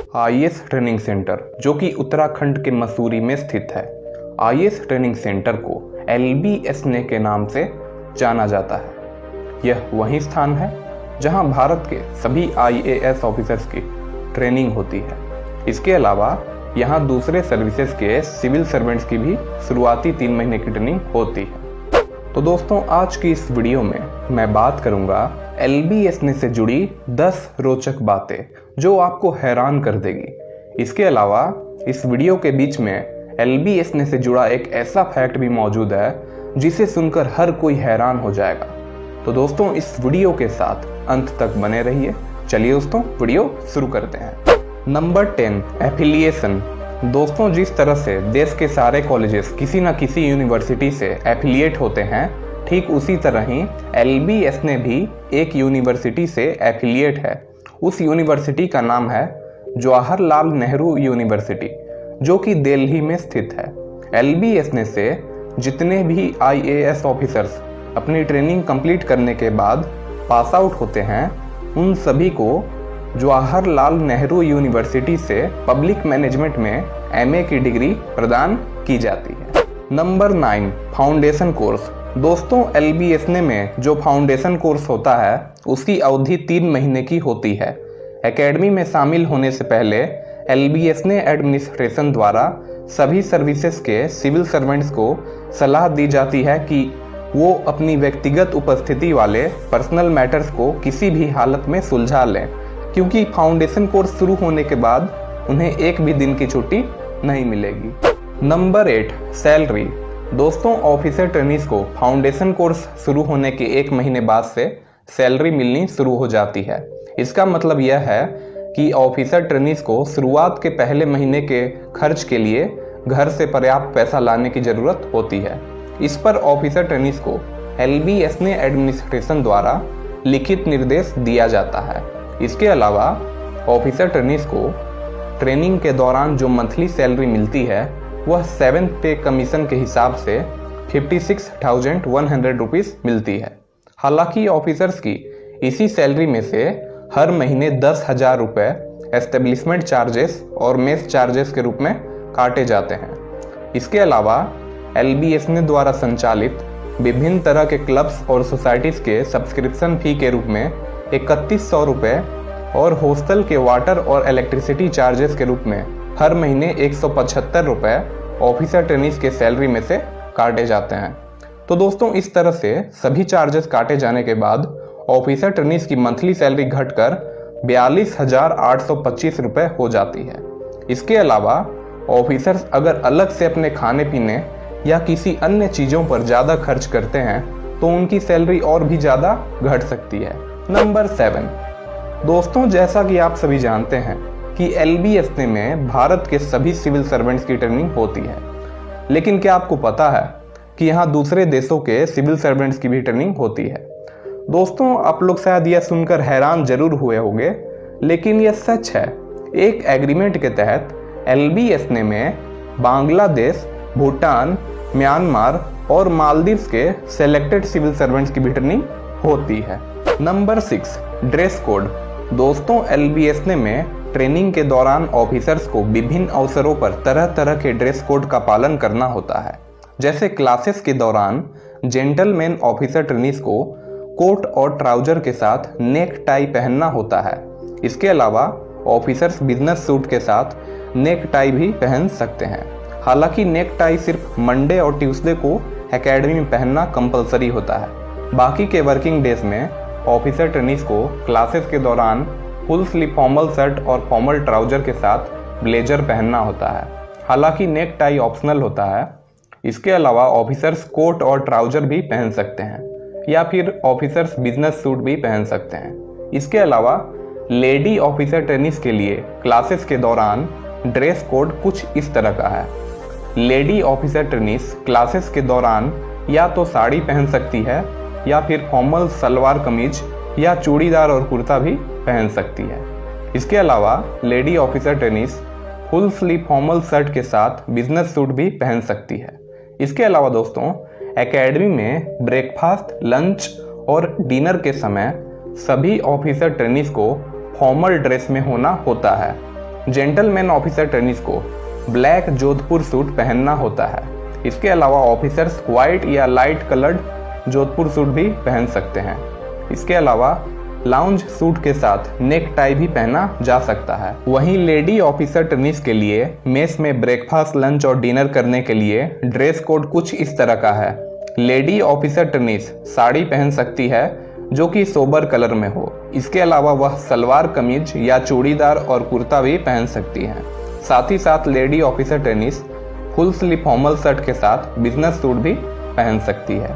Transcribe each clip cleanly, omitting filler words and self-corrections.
IAS training centre जो कि उत्तराखंड के मसूरी में स्थित है। आईएएस ट्रेनिंग सेंटर को LBSNA के नाम से जाना जाता है। यह वही स्थान है जहां भारत के सभी IAS ऑफिसर्स की ट्रेनिंग होती है। इसके अलावा यहां दूसरे सर्विसेज के सिविल सर्वेंट्स की भी शुरुआती 3 महीने की ट्रेनिंग होती है। तो दोस्तों, आज की इस वीडियो में मैं बात करूंगा LBSNA से जुड़ी 10 रोचक बातें जो आपको हैरान कर देगी। इसके अलावा इस वीडियो के बीच में LBSNA से जुड़ा एक ऐसा फैक्ट भी मौजूद है जिसे सुनकर हर कोई हैरान हो जाएगा। तो दोस्तों, इस वीडियो के साथ अंत तक बने रहिए। चलिए दोस्तों, वीडियो शुरू करते हैं। Number 10, affiliation. दोस्तों, जिस तरह से देश के सारे कॉलेजेस किसी न किसी यूनिवर्सिटी से एफिलिएट होते हैं, ठीक उसी तरह ही LBSNA भी एक यूनिवर्सिटी से एफिलिएट है। उस यूनिवर्सिटी का नाम है जवाहरलाल नेहरू यूनिवर्सिटी, जो कि दिल्ली में स्थित है। LBSNA से जितने भी IAS ऑफिसर्स अपनी ट्रेनिंग कंप्लीट करने के बाद पास आउट होते हैं, उन सभी को जवाहरलाल नेहरू यूनिवर्सिटी से पब्लिक मैनेजमेंट में MA की डिग्री प्रदान की जाती है। Number 9, foundation course. दोस्तों, LBSNA में जो फाउंडेशन कोर्स होता है उसकी अवधि 3 महीने की होती है। एकेडमी में शामिल होने से पहले LBSNA एडमिनिस्ट्रेशन द्वारा सभी सर्विसेज के सिविल सर्वेंट्स को सलाह दी जाती है कि वो अपनी व्यक्तिगत उपस्थिति वाले पर्सनल मैटर्स को किसी भी हालत में सुलझा लें, क्योंकि फाउंडेशन कोर्स शुरू होने के बाद उन्हें एक भी दिन की छुट्टी नहीं मिलेगी। Number 8, salary. दोस्तों, ऑफिसर ट्रेनीज को फाउंडेशन कोर्स शुरू होने के 1 महीने बाद से सैलरी मिलनी शुरू हो जाती है। इसका मतलब यह है कि ऑफिसर ट्रेनीज को शुरुआत के पहले महीने के खर्च के लिए घर से पर्याप्त पैसा लाने की जरूरत होती है। इस पर ऑफिसर ट्रेनीज को LBSNA एडमिनिस्ट्रेशन द्वारा लिखित निर्देश दिया जाता है। इसके अलावा ऑफिसर ट्रेनीज को ट्रेनिंग के दौरान जो मंथली सैलरी मिलती है वह 7th पे कमीशन के हिसाब से 56,100 रुपीज़ मिलती है। हालांकि ऑफिसर्स की इसी सैलरी में से हर महीने 10,000 रुपये एस्टेब्लिशमेंट चार्जेस और मेस चार्जेस के रूप में काटे जाते हैं। इसके अलावा LBSNA द्वारा संचालित विभिन्न तरह के क्लब्स और सोसाइटीज़ के सब्सक्रिप्शन फी के रूप में 3100 रुपये और हॉस्टल के वाटर और इलेक्ट्रिसिटी चार्जेस के रूप में हर महीने 175 रुपये ऑफिसर ट्रेनीज के सैलरी में से काटे जाते हैं। तो दोस्तों, इस तरह से सभी चार्जेस काटे जाने के बाद ऑफिसर ट्रेनीज की मंथली सैलरी घटकर 42,825 रुपये हो जाती है। इसके अलावा ऑफिसर्स अगर अलग से अपने खाने पीने या किसी अन्य चीज़ों पर ज़्यादा खर्च करते हैं तो उनकी सैलरी और भी ज़्यादा घट सकती है। नंबर 7, दोस्तों, जैसा कि आप सभी जानते हैं कि LBSNA में भारत के सभी सिविल सर्वेंट्स की ट्रेनिंग होती है, लेकिन क्या आपको पता है कि यहाँ दूसरे देशों के सिविल सर्वेंट्स की भी ट्रेनिंग होती है? दोस्तों, आप लोग शायद यह सुनकर हैरान जरूर हुए होंगे, लेकिन यह सच है। एक एग्रीमेंट के तहत LBSNA में बांग्लादेश, भूटान, म्यांमार और मालदीव्स के सेलेक्टेड सिविल सर्वेंट्स की भी ट्रेनिंग होती है। Number 6, dress code. दोस्तों, LBSNA में ट्रेनिंग के दौरान ऑफिसर्स को विभिन्न अवसरों पर तरह तरह के ड्रेस कोड का पालन करना होता है। जैसे क्लासेस के दौरान जेंटलमैन ऑफिसर ट्रेनीज को कोट और ट्राउजर के साथ नेक टाई पहनना होता है। इसके अलावा ऑफिसर्स बिजनेस सूट के साथ नेक टाई भी पहन सकते हैं। हालांकि नेक टाई सिर्फ मंडे और ट्यूसडे को एकेडमी में पहनना कंपलसरी होता है। बाकी के वर्किंग डेज में ऑफिसर ट्रेनीज को क्लासेस के दौरान फुल स्लीव फॉर्मल शर्ट और फॉर्मल ट्राउजर के साथ ब्लेजर पहनना होता है। हालांकि नेक टाई ऑप्शनल होता है। इसके अलावा ऑफिसर्स कोट और ट्राउजर भी पहन सकते हैं या फिर ऑफिसर्स बिजनेस सूट भी पहन सकते हैं। इसके अलावा लेडी ऑफिसर ट्रेनीज के लिए क्लासेस के दौरान ड्रेस कोड कुछ इस तरह का है। लेडी ऑफिसर ट्रेनीज क्लासेस के दौरान या तो साड़ी पहन सकती है या फिर फॉर्मल सलवार कमीज या चूड़ीदार और कुर्ता भी पहन सकती है। इसके अलावा lady officer trainees full sleeve formal shirt के साथ बिजनेस सूट भी पहन सकती है। इसके अलावा दोस्तों, एकेडमी में ब्रेकफास्ट, लंच और डिनर के समय सभी ऑफिसर ट्रेनीज को फॉर्मल ड्रेस में होना होता है। जेंटलमैन ऑफिसर ट्रेनिस को ब्लैक जोधपुर सूट पहनना होता है। इसके अलावा ऑफिसर्स व्हाइट या लाइट कलर्ड जोधपुर सूट भी पहन सकते हैं। इसके अलावा लाउंज सूट के साथ नेक टाई भी पहना जा सकता है। वहीं लेडी ऑफिसर ट्रेनिस के लिए मेस में ब्रेकफास्ट, लंच और डिनर करने के लिए ड्रेस कोड कुछ इस तरह का है। लेडी ऑफिसर ट्रेनिस साड़ी पहन सकती है जो कि सोबर कलर में हो। इसके अलावा वह सलवार कमीज या चूड़ीदार और कुर्ता भी पहन सकती हैं। साथ ही साथ lady officer trainees full sleeve formal shirt के साथ बिजनेस सूट भी पहन सकती है।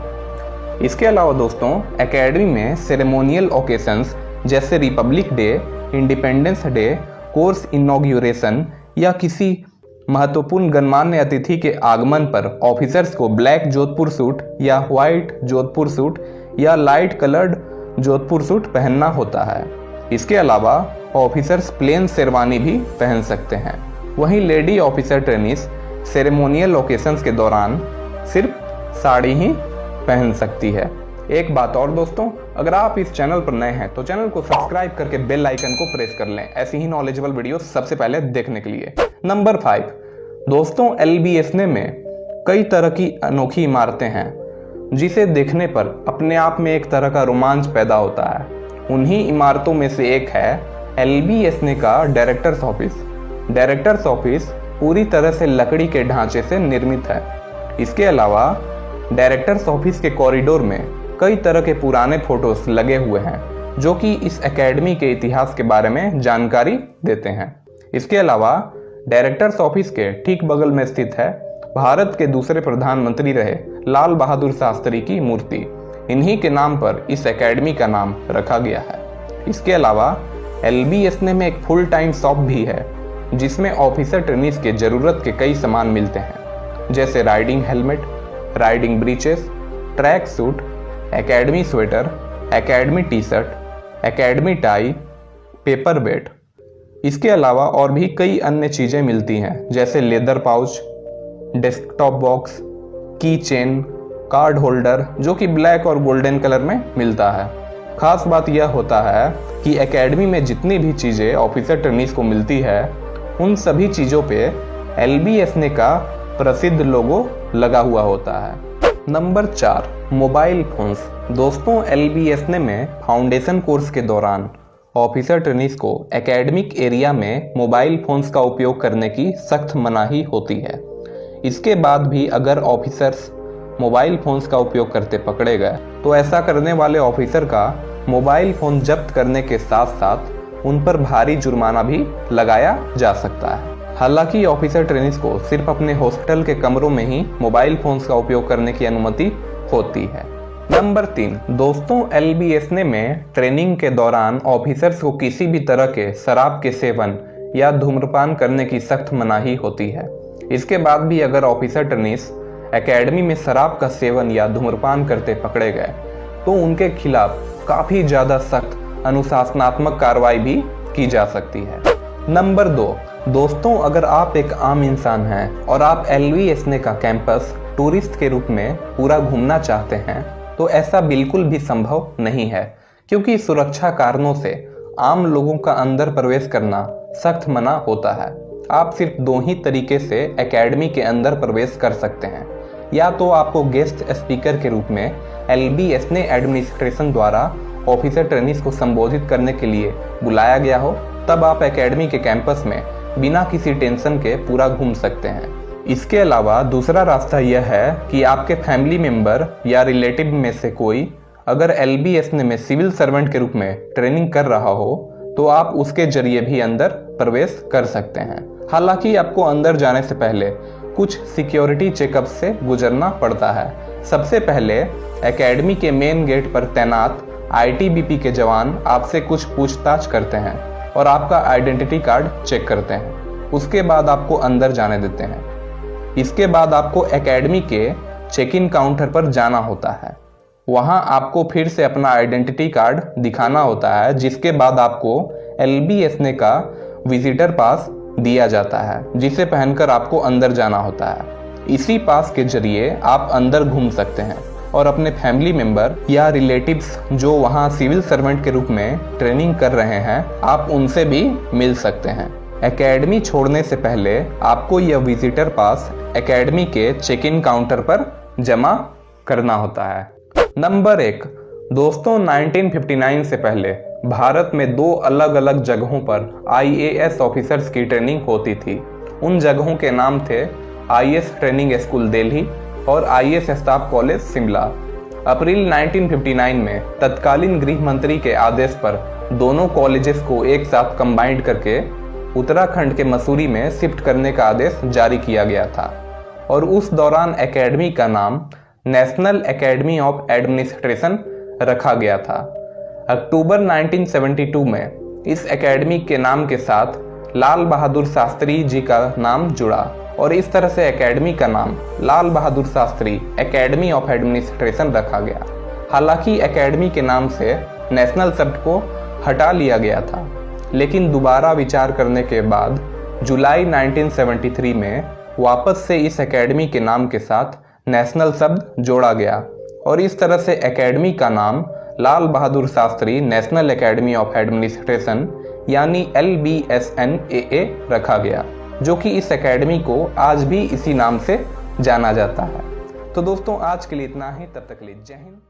इसके अलावा दोस्तों, एकेडमी में सेरेमोनियल ओकेशंस जैसे Republic day, independence day, course inauguration या किसी महत्वपूर्ण गणमान्य अतिथि के आगमन पर ऑफिसर्स को ब्लैक जोधपुर सूट या व्हाइट जोधपुर सूट या लाइट कलर्ड जोधपुर सूट पहनना होता है। इसके अलावा ऑफिसर्स प्लेन शेरवानी भी पहन सकते हैं। वहीं lady officer trainees ceremonial occasions के दौरान सिर्फ साड़ी ही पहन सकती है। एक बात और दोस्तों, अगर आप इस चैनल पर नए हैं तो चैनल को सब्सक्राइब करके बेल आइकन को प्रेस कर लें ऐसी ही नॉलेजेबल वीडियो सबसे पहले देखने के लिए। नंबर 5 दोस्तों, LBSNA में कई तरह की अनोखी इमारतें हैं जिसे देखने पर अपने आप में एक तरह का रोमांच पैदा होता है। उन्हीं इमारतों में से एक है LBSNA का डायरेक्टर्स ऑफिस। डायरेक्टर्स ऑफिस पूरी तरह से लकड़ी के ढांचे से निर्मित है। इसके अलावा डायरेक्टर्स ऑफिस के कॉरिडोर में कई तरह के पुराने फोटोज लगे हुए हैं जो कि इस एकेडमी के इतिहास के बारे में जानकारी देते हैं। इसके अलावा डायरेक्टर्स ऑफिस के ठीक बगल में स्थित है भारत के दूसरे प्रधानमंत्री रहे लाल बहादुर शास्त्री की मूर्ति। इन्हीं के नाम पर इस एकेडमी का नाम रखा गया है। इसके अलावा LBSNA में एक फुल टाइम शॉप भी है जिसमें ऑफिसर ट्रेनिस के जरूरत के कई सामान मिलते हैं जैसे riding helmet, riding breeches, track suit, academy sweater, academy T shirt, academy tie, paperweight. इसके अलावा और भी कई अन्य चीज़ें मिलती हैं जैसे लेदर पाउच, डेस्कटॉप बॉक्स, की चेन, कार्ड होल्डर जो कि ब्लैक और गोल्डन कलर में मिलता है। खास बात यह होता है कि एकेडमी में जितनी भी चीज़ें ऑफिसर ट्रेनिस को मिलती है उन सभी चीज़ों पे LBSNA का प्रसिद्ध लोगो लगा हुआ होता है। Number 4 mobile phones. दोस्तों, LBSNA में फाउंडेशन कोर्स के दौरान ऑफिसर ट्रेनिस को एकेडमिक एरिया में मोबाइल फोन्स का उपयोग करने की सख्त मनाही होती है। इसके बाद भी अगर ऑफिसर्स मोबाइल फोन्स का उपयोग करते पकड़े गए तो ऐसा करने वाले ऑफिसर का मोबाइल फोन जब्त करने के साथ साथ उन पर भारी जुर्माना भी लगाया जा सकता है। हालांकि ऑफिसर ट्रेनिस को सिर्फ अपने हॉस्पिटल के कमरों में ही मोबाइल फोन्स का उपयोग करने की अनुमति होती है। नंबर 3 दोस्तों, LBSNA में ट्रेनिंग के दौरान ऑफिसर्स को किसी भी तरह के शराब के सेवन या धूम्रपान करने की सख्त मनाही होती है। इसके बाद भी अगर ऑफिसर ट्रेनिस एकेडमी में शराब का सेवन या धूम्रपान करते पकड़े गए तो उनके खिलाफ काफी ज्यादा सख्त अनुशासनात्मक कार्रवाई भी की जा सकती है। नंबर 2 दोस्तों, अगर आप एक आम इंसान हैं और आप LBSNA का कैंपस टूरिस्ट के रूप में पूरा घूमना चाहते हैं तो ऐसा बिल्कुल भी संभव नहीं है क्योंकि सुरक्षा कारणों से आम लोगों का अंदर प्रवेश करना सख्त मना होता है। आप सिर्फ 2 ही तरीके से एकेडमी के अंदर प्रवेश कर सकते हैं, या तो आपको गेस्ट स्पीकर के रूप में LBSNA एडमिनिस्ट्रेशन द्वारा ऑफिसर ट्रेनिस को संबोधित करने के लिए बुलाया गया हो, तब आप एकेडमी के कैंपस में बिना किसी टेंशन के पूरा घूम सकते हैं। इसके अलावा दूसरा रास्ता यह है कि आपके फैमिली मेंबर या रिलेटिव में से कोई अगर LBSNA में सिविल सर्वेंट के रूप में ट्रेनिंग कर रहा हो तो आप उसके जरिए भी अंदर प्रवेश कर सकते हैं। हालांकि आपको अंदर जाने से पहले कुछ सिक्योरिटी चेकअप से गुजरना पड़ता है। सबसे पहले एकेडमी के मेन गेट पर तैनात ITBP के जवान आपसे कुछ पूछताछ करते हैं और आपका आइडेंटिटी कार्ड चेक करते हैं। उसके बाद आपको अंदर जाने देते हैं। इसके बाद आपको एकेडमी के चेक इन काउंटर पर जाना होता है। वहां आपको फिर से अपना आइडेंटिटी कार्ड दिखाना होता है, जिसके बाद आपको LBSNA का विजिटर पास दिया जाता है जिसे पहनकर आपको अंदर जाना होता है। इसी पास के जरिए आप अंदर घूम सकते हैं और अपने फैमिली मेंबर या रिलेटिव्स जो वहां सिविल सर्वेंट के रूप में ट्रेनिंग कर रहे हैं आप उनसे भी मिल सकते हैं। एकेडमी छोड़ने से पहले आपको यह विजिटर पास एकेडमी के चेक इन काउंटर पर जमा करना होता है। नंबर 1, दोस्तों 1959 से पहले भारत में 2 अलग अलग जगहों पर IAS ऑफिसर्स की ट्रेनिंग होती थी। उन जगहों के नाम थे IAS ट्रेनिंग स्कूल दिल्ली और IAS स्टाफ कॉलेज शिमला। अप्रैल 1959 में तत्कालीन गृह मंत्री के आदेश पर दोनों कॉलेजेस को एक साथ कंबाइंड करके उत्तराखंड के मसूरी में शिफ्ट करने का आदेश जारी किया गया था और उस दौरान एकेडमी का नाम नेशनल एकेडमी ऑफ एडमिनिस्ट्रेशन रखा गया था। अक्टूबर 1972 में इस एकेडमी के नाम के साथ लाल बहादुर शास्त्री जी का नाम जुड़ा और इस तरह से एकेडमी का नाम Lal Bahadur Shastri academy of administration रखा गया। हालांकि एकेडमी के नाम से नेशनल शब्द को हटा लिया गया था, लेकिन दोबारा विचार करने के बाद जुलाई 1973 में वापस से इस एकेडमी के नाम के साथ नेशनल शब्द जोड़ा गया और इस तरह से एकेडमी का नाम Lal Bahadur Shastri national academy of administration यानी LBSNAA रखा गया, जो कि इस एकेडमी को आज भी इसी नाम से जाना जाता है। तो दोस्तों आज के लिए इतना ही, तब तक के लिए जय हिंद।